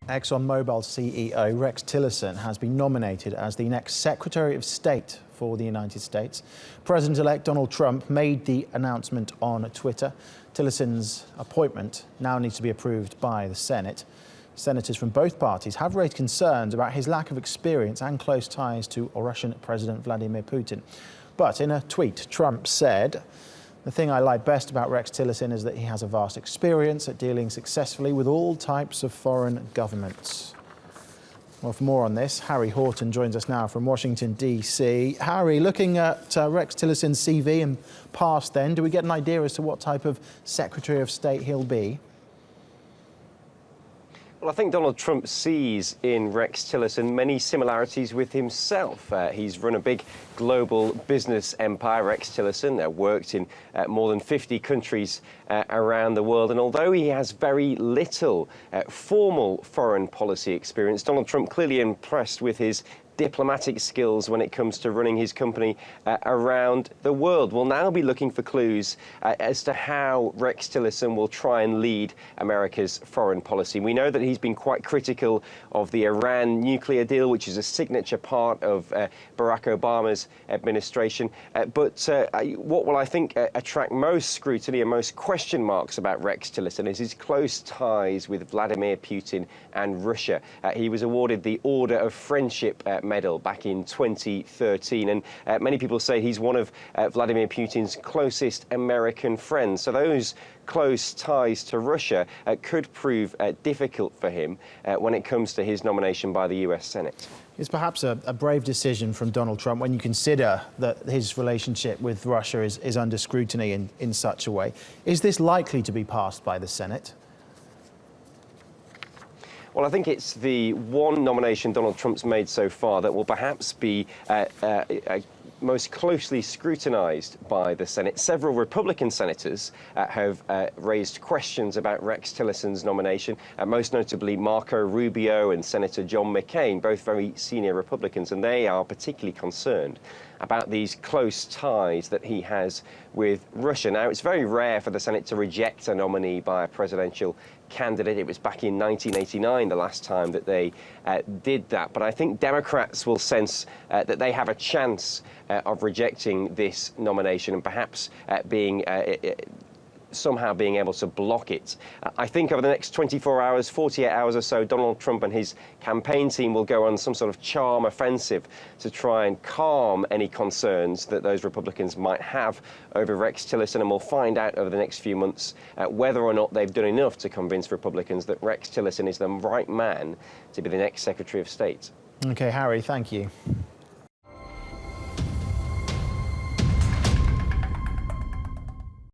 Exxon Mobil CEO Rex Tillerson has been nominated as the next Secretary of State for the United States. President-elect Donald Trump made the announcement on Twitter. Tillerson's appointment now needs to be approved by the Senate. Senators from both parties have raised concerns about his lack of experience and close ties to Russian President Vladimir Putin. But in a tweet, Trump said, "The thing I like best about Rex Tillerson is that he has a vast experience at dealing successfully with all types of foreign governments." Well, for more on this, Harry Horton joins us now from Washington, D.C. Harry, looking at Rex Tillerson's CV and past then, do we get an idea as to what type of Secretary of State he'll be? Well, I think Donald Trump sees in Rex Tillerson many similarities with himself. He's run a big global business empire. Rex Tillerson worked in more than 50 countries around the world. And although he has very little formal foreign policy experience, Donald Trump clearly impressed with his diplomatic skills when it comes to running his company around the world. We'll now be looking for clues as to how Rex Tillerson will try and lead America's foreign policy. We know that he's been quite critical of the Iran nuclear deal, which is a signature part of Barack Obama's administration. But what will, I think, attract most scrutiny and most question marks about Rex Tillerson is his close ties with Vladimir Putin and Russia. He was awarded the Order of Friendship medal back in 2013, and many people say he's one of Vladimir Putin's closest American friends. So those close ties to Russia could prove difficult for him when it comes to his nomination by the US Senate. It's perhaps a brave decision from Donald Trump when you consider that his relationship with Russia is under scrutiny in such a way. Is this likely to be passed by the Senate? Well, I think it's the one nomination Donald Trump's made so far that will perhaps be most closely scrutinized by the Senate. Several Republican senators have raised questions about Rex Tillerson's nomination, most notably Marco Rubio and Senator John McCain, both very senior Republicans, and they are particularly concerned about these close ties that he has with Russia. Now, it's very rare for the Senate to reject a nominee by a presidential candidate. It was back in 1989 the last time that they did that. But I think Democrats will sense that they have a chance of rejecting this nomination and perhaps somehow being able to block it. I think over the next 24 hours, 48 hours or so, Donald Trump and his campaign team will go on some sort of charm offensive to try and calm any concerns that those Republicans might have over Rex Tillerson, and we'll find out over the next few months whether or not they've done enough to convince Republicans that Rex Tillerson is the right man to be the next Secretary of State. Okay, Harry, thank you.